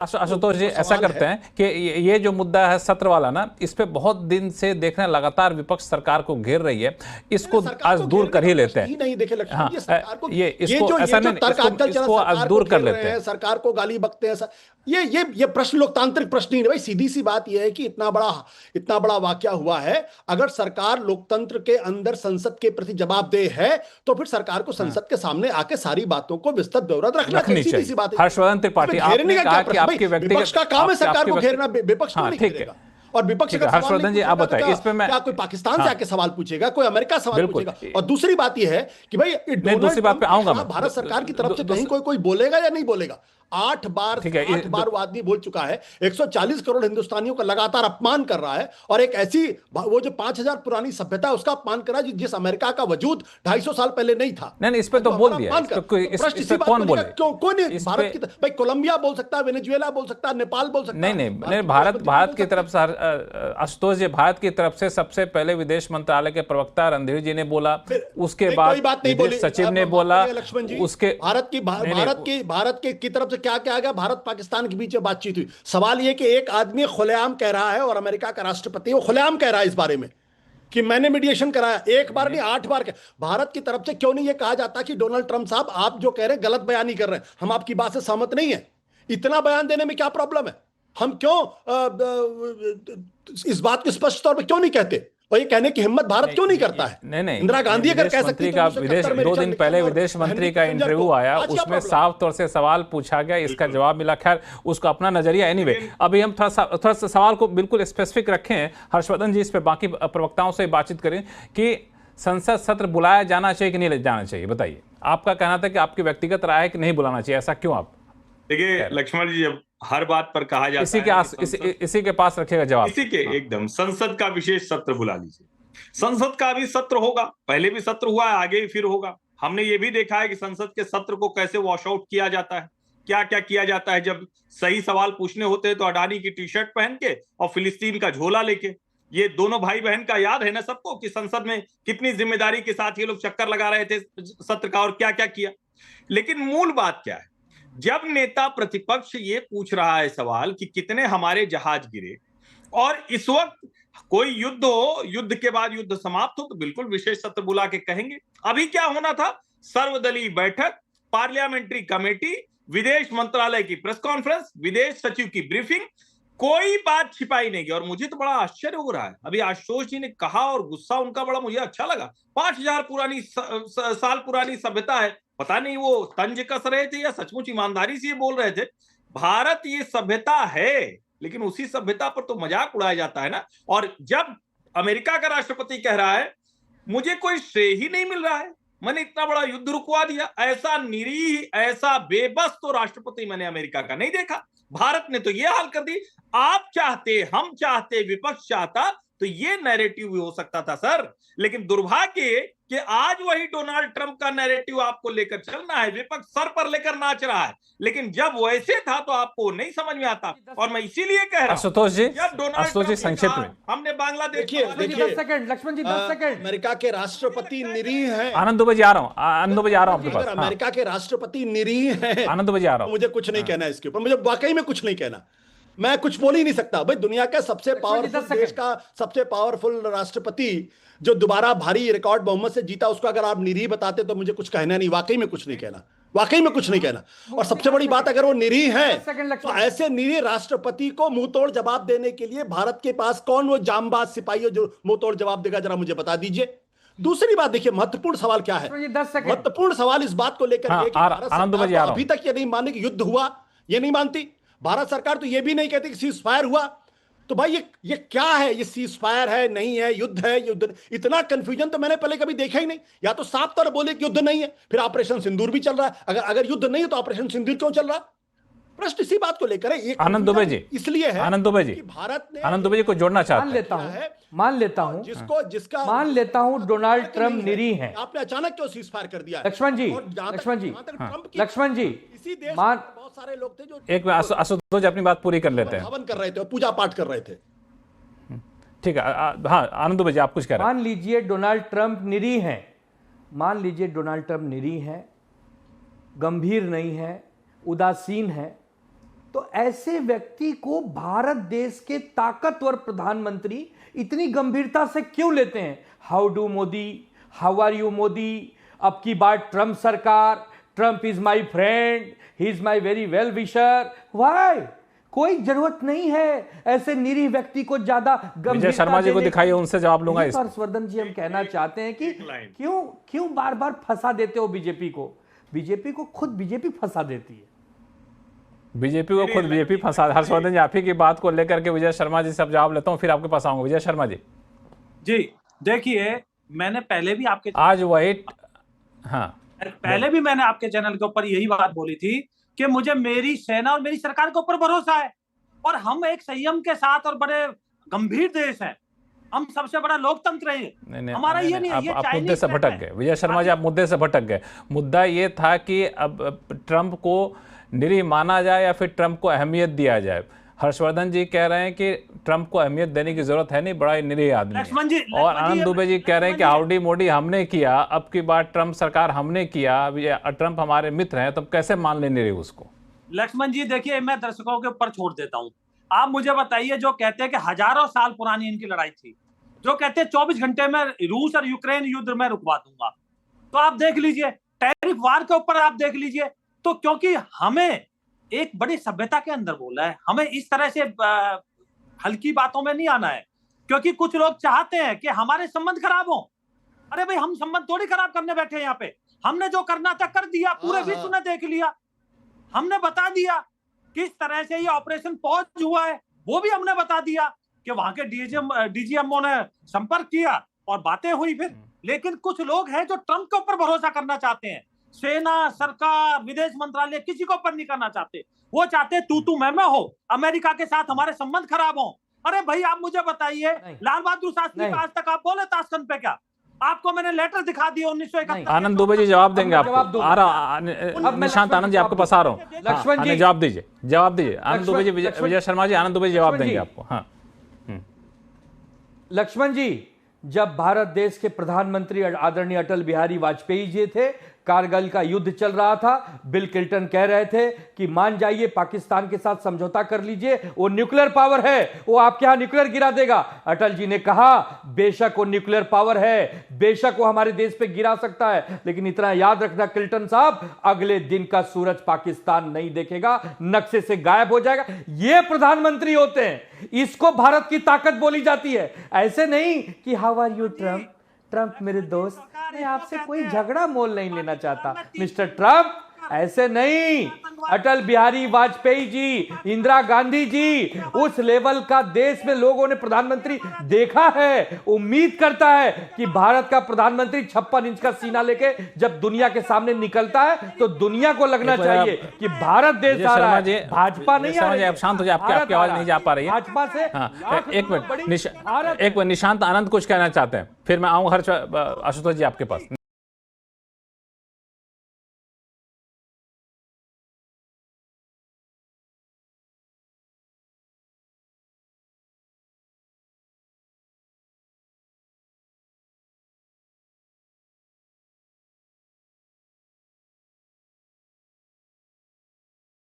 आशुतोष जी, ऐसा करते हैं कि ये जो मुद्दा है सत्र वाला ना, इस पे बहुत दिन से देखना लगातार विपक्ष सरकार को घेर रही है, इसको आज दूर कर ही लेते हैं। नहीं देखे लक्ष्मण जी, सरकार को ये इसको ऐसा नहीं, इसको आज दूर कर लेते हैं। सरकार को गाली बकते हैं। ये प्रश्न लोकतांत्रिक प्रश्न ही नहीं भाई। सीधी सी बात यह है कि इतना बड़ा वाकया हुआ है। अगर सरकार लोकतंत्र के अंदर संसद के प्रति जवाबदेह है तो फिर सरकार को संसद के सामने आके सारी बातों को विस्तृत ब्यौरा रखना चाहिए। सीधी सी बात है। हर्षवर्धन त्रिपाठी, आपने कहा कि आपके विपक्ष का काम है सरकार को घेरना, विपक्ष को नहीं घेरेगा। और विपक्ष का हर्षवर्धन जी, आप बताइए इस पे मैं क्या कोई पाकिस्तान से आके सवाल पूछेगा, कोई अमेरिका सवाल पूछेगा? और दूसरी बात यह है कि भाई दूसरी बात पे आऊंगा मैं, भारत सरकार की तरफ से कहीं कोई बोलेगा या नहीं बोलेगा? 8 बार वो आदमी बोल चुका है, 140 करोड़ हिंदुस्तानियों का लगातार अपमान कर रहा है। और एक ऐसी वो जो 5000 पुरानी सभ्यता है उसका अपमान कर रहा है जिस अमेरिका का वजूद 250 साल पहले नहीं था। नहीं, इस पे तो बोल दिया, इस पे कौन बोले? क्यों कोई नहीं? भारत की भाई कोलंबिया बोल सकता है, वेनेजुएला बोल सकता है, नेपाल बोल सकता है। नहीं, भारत की तरफ से आशुतोष जी, भारत की तरफ से सबसे पहले विदेश मंत्रालय के प्रवक्ता रणधीर जी ने बोला, उसके बाद विदेश सचिव ने बोला, उसके भारत की तरफ से क्या क्या गया? भारत पाकिस्तान के बीच में बातचीत हुई। सवाल यह कि एक आदमी खुलेआम कह रहा है और अमेरिका का राष्ट्रपति वो खुलेआम कह रहा है इस बारे में कि मैंने मीडिएशन कराया। एक बार नहीं, 8 बार। भारत की तरफ से क्यों नहीं यह कहा जाता कि डोनाल्ड ट्रंप साहब आप जो कह रहे हैं गलत बयानी कर रहे हैं, हम आपकी बात से सहमत नहीं है? इतना बयान देने में क्या प्रॉब्लम है? हम क्यों इस बात को स्पष्ट तौर पर क्यों नहीं कहते? और ये कहने की हिम्मत भारत क्यों नहीं करता है? नहीं, इंदिरा गांधी अगर कह सकती है। 2 दिन पहले विदेश मंत्री का इंटरव्यू आया, उसमें साफ तौर से सवाल पूछा गया, इसका जवाब मिला। खैर, उसका अपना नजरिया। एनीवे, अभी हम थोड़ा सा सवाल को बिल्कुल स्पेसिफिक रखें। हर्षवर्धन जी, इस पे बाकी प्रवक्ताओं से बातचीत करें कि संसद सत्र बुलाया जाना चाहिए कि नहीं जाना चाहिए। बताइए, आपका कहना था कि आपकी व्यक्तिगत राय है कि नहीं बुलाना चाहिए, ऐसा क्यों? आप देखिए लक्ष्मण जी, जब हर बात पर कहा जाता है इसी के पास रखेगा जवाब, इसी के एकदम संसद का विशेष सत्र बुला लीजिए। संसद का भी सत्र होगा, पहले भी सत्र हुआ है, आगे भी फिर होगा। हमने ये भी देखा है कि संसद के सत्र को कैसे वॉश आउट किया जाता है, क्या क्या किया जाता है। जब सही सवाल पूछने होते हैं तो अडानी की टी शर्ट पहन के और फिलिस्तीन का झोला लेके, ये दोनों भाई बहन का याद है ना सबको कि संसद में कितनी जिम्मेदारी के साथ ये लोग चक्कर लगा रहे थे सत्र का और क्या क्या किया। लेकिन मूल बात क्या है? जब नेता प्रतिपक्ष ये पूछ रहा है सवाल कि कितने हमारे जहाज गिरे और इस वक्त कोई युद्ध हो, युद्ध के बाद युद्ध समाप्त हो, तो बिल्कुल विशेष सत्र बुला के कहेंगे। अभी क्या होना था? सर्वदलीय बैठक, पार्लियामेंट्री कमेटी, विदेश मंत्रालय की प्रेस कॉन्फ्रेंस, विदेश सचिव की ब्रीफिंग, कोई बात छिपाई नहीं गई। और मुझे तो बड़ा आश्चर्य हो रहा है, अभी आशुतोष जी ने कहा और गुस्सा उनका बड़ा मुझे अच्छा लगा। 5000 साल पुरानी सभ्यता है, पता नहीं वो तंज कस रहे थे या सचमुच ईमानदारी से ये बोल रहे थे। भारत ये सभ्यता है, लेकिन उसी सभ्यता पर तो मजाक उड़ाया जाता है ना। और जब अमेरिका का राष्ट्रपति कह रहा है मुझे कोई श्रेय ही नहीं मिल रहा है, मैंने इतना बड़ा युद्ध रुकवा दिया, ऐसा निरीह, ऐसा बेबस तो राष्ट्रपति मैंने अमेरिका का नहीं देखा। भारत ने तो ये हाल कर दी। आप चाहते, हम चाहते, विपक्ष चाहता तो ये नैरेटिव भी हो सकता था सर। लेकिन दुर्भाग्य कि आज वही डोनाल्ड ट्रंप का नैरेटिव आपको लेकर चलना है, विपक्ष सर पर लेकर नाच रहा है। लेकिन जब वैसे था तो आपको नहीं समझ में आता। और मैं इसीलिए कह रहा हूं, आशुतोष जी, जब डोनाल्ड ट्रंप संक्षेप में हमने बांग्लादेश, देखिए 10 सेकंड लक्ष्मण जी, 10 सेकंड। अमेरिका के राष्ट्रपति निरीह हैं। आनंद दुबे जी आ रहा हूं, आपके पास। अमेरिका के राष्ट्रपति निरीह हैं, आनंद दुबे जी आ रहा हूं। मुझे कुछ नहीं कहना इसके ऊपर, मुझे वाकई में कुछ नहीं कहना। मैं कुछ बोल ही नहीं सकता भाई। दुनिया का सबसे पावरफुल देश का सबसे पावरफुल राष्ट्रपति जो दोबारा भारी रिकॉर्ड बहुमत से जीता, उसको अगर आप निरीह बताते तो मुझे कुछ कहना नहीं। वाकई में कुछ नहीं कहना, वाकई में कुछ नहीं कहना। और सबसे बड़ी बात, अगर वो निरीह है तो ऐसे निरीह राष्ट्रपति को मुंह तोड़ जवाब देने के लिए भारत के पास कौन वो जांबाज सिपाही है जो मुंह तोड़ जवाब देगा? जरा मुझे बता दीजिए। दूसरी बात देखिए, महत्वपूर्ण सवाल क्या है? महत्वपूर्ण सवाल इस बात को लेकर अभी तक ये नहीं माने कि युद्ध हुआ, ये नहीं मानती भारत सरकार। तो ये भी नहीं कहती कि सीज फायर हुआ। तो भाई ये क्या है? ये सीज फायर है, नहीं है, युद्ध है, युद्ध? इतना कंफ्यूजन तो मैंने पहले कभी देखा ही नहीं। या तो साफ तौर बोले कि युद्ध नहीं है, फिर ऑपरेशन सिंदूर भी चल रहा है। अगर युद्ध नहीं है तो ऑपरेशन सिंदूर क्यों चल रहा है? प्रश्न इसी बात को लेकर है। आनंद दुबे जी, इसलिए है आनंद दुबे जी, भारत ने, आनंद दुबे जी को जोड़ना चाहता मान लेता हूं डोनाल्ड ट्रंप निरीह है। आपने अचानक क्यों सीज फायर कर दिया? लक्ष्मण जी, इसी देश में बहुत सारे लोग थे जो एक आशुतोष अपनी बात पूरी कर लेते हैं, हवन कर रहे थे, पूजा पाठ कर रहे थे। ठीक है, हाँ आनंद दुबे जी, आप कुछ कह रहे हैं। मान लीजिए डोनाल्ड ट्रंप निरीह है, मान लीजिए डोनाल्ड ट्रंप निरीह है, गंभीर नहीं है, उदासीन है, तो ऐसे व्यक्ति को भारत देश के ताकतवर प्रधानमंत्री इतनी गंभीरता से क्यों लेते हैं? How do Modi, how are you Modi, अब की बार ट्रंप सरकार, Trump is my friend, he is my very well wisher. Why? कोई जरूरत नहीं है ऐसे निरीह व्यक्ति को ज्यादा गंभीरता। विजय शर्मा जी को दिखाइए, उनसे जवाब लूंगा। इस हर्षवर्धन जी, हम कहना चाहते हैं कि क्यों बार बार फंसा देते हो बीजेपी को? बीजेपी को खुद बीजेपी फंसा देती है। बीजेपी को खुद बीजेपी फंसा। हर्षवर्धन जी, आप ही की बात को लेकर के विजय शर्मा जी से अब जवाब लेता हूं, फिर आपके पास आऊंगा। विजय शर्मा जी देखिए, मैंने पहले भी आपके आज वही पहले भी मैंने आपके चैनल के ऊपर यही बात बोली थी कि मुझे मेरी सेना और मेरी सरकार के ऊपर भरोसा है, और हम एक संयम के साथ और बड़े गंभीर देश हैं, हम सबसे बड़ा लोकतंत्र है। हमारा ये नहीं है, ये आप मुद्दे से भटक गए। विजय शर्मा जी, आप मुद्दे से भटक गए। मुद्दा ये था कि अब ट्रंप को निरीह माना जाए या फिर ट्रंप को अहमियत दिया जाए। हर्षवर्धन जी कह रहे हैं कि ट्रंप को अहमियत देने की जरूरत है नहीं, बड़ा ही निरीह आदमी है। और आनंद दुबे जी कह रहे हैं कि हाउडी मोडी हमने किया, अब की बार ट्रंप सरकार हमने किया, ट्रंप हमारे मित्र हैं, तो कैसे मान ले निरीह उसको? लक्ष्मण जी देखिए, मैं दर्शकों के ऊपर छोड़ देता हूं। आप मुझे बताइए, जो कहते हैं कि हजारों साल पुरानी इनकी लड़ाई थी, जो कहते हैं 24 घंटे में रूस और यूक्रेन युद्ध में रुकवा दूंगा, तो आप देख लीजिए टैरिफ वार के ऊपर आप देख लीजिए। तो क्योंकि हमें एक बड़ी सभ्यता के अंदर बोला है, हमें इस तरह से हल्की बातों में नहीं आना है, क्योंकि कुछ लोग चाहते हैं कि हमारे संबंध खराब हो। अरे भाई, हम संबंध थोड़ी खराब करने बैठे हैं यहाँ पे। हमने जो करना था कर दिया, पूरे विश्व ने देख लिया। हमने बता दिया किस तरह से ये ऑपरेशन पहुंच हुआ है, वो भी हमने बता दिया कि वहां के डीजीएमओ ने संपर्क किया और बातें हुई फिर। लेकिन कुछ लोग हैं जो ट्रंप के ऊपर भरोसा करना चाहते हैं। सेना, सरकार, विदेश मंत्रालय किसी को ऊपर नहीं करना चाहते। वो चाहते तू मैं हो, अमेरिका के साथ हमारे संबंध खराब हो। अरे भाई, आप मुझे बताइए, लाल बहादुर शास्त्री आज तक आप बोले ताशकंद पे क्या? आपको मैंने लेटर दिखा दिया 1971। आनंद दुबे जी जवाब देंगे आपको। आ रहा निशांत आनंद जी, आपके पास आ रहा हूँ। लक्ष्मण जी जवाब दीजिए। आनंद दुबे जी, विजय शर्मा जी, आनंद दुबे जी जवाब देंगे आपको। हाँ लक्ष्मण जी, जब भारत देश के प्रधानमंत्री आदरणीय अटल बिहारी वाजपेयी जी थे, कारगिल का युद्ध चल रहा था, बिल क्लिंटन कह रहे थे कि मान जाइए, पाकिस्तान के साथ समझौता कर लीजिए, वो न्यूक्लियर पावर है, वो आपके यहां न्यूक्लियर गिरा देगा। अटल जी ने कहा बेशक वो न्यूक्लियर पावर है, बेशक वो हमारे देश पे गिरा सकता है, लेकिन इतना याद रखना क्लिंटन साहब, अगले दिन का सूरज पाकिस्तान नहीं देखेगा, नक्शे से गायब हो जाएगा। ये प्रधानमंत्री होते हैं, इसको भारत की ताकत बोली जाती है। ऐसे नहीं कि how are you Trump, Trump मेरे दोस्त, मैं आपसे कोई झगड़ा मोल नहीं लेना चाहता मिस्टर ट्रंप, ऐसे नहीं। अटल बिहारी वाजपेयी जी, इंदिरा गांधी जी, उस लेवल का देश में लोगों ने प्रधानमंत्री देखा है। उम्मीद करता है कि भारत का प्रधानमंत्री 56 इंच का सीना लेके जब दुनिया के सामने निकलता है तो दुनिया को लगना चाहिए कि भारत देश आ रहा है, भाजपा नहीं आ रही है। आप शांत हो जाए, आपकी आवाज नहीं जा पा रही है भाजपा से। एक मिनट निशांत आनंद कुछ कहना चाहते हैं, फिर मैं आऊंगा आशुतोष जी आपके पास।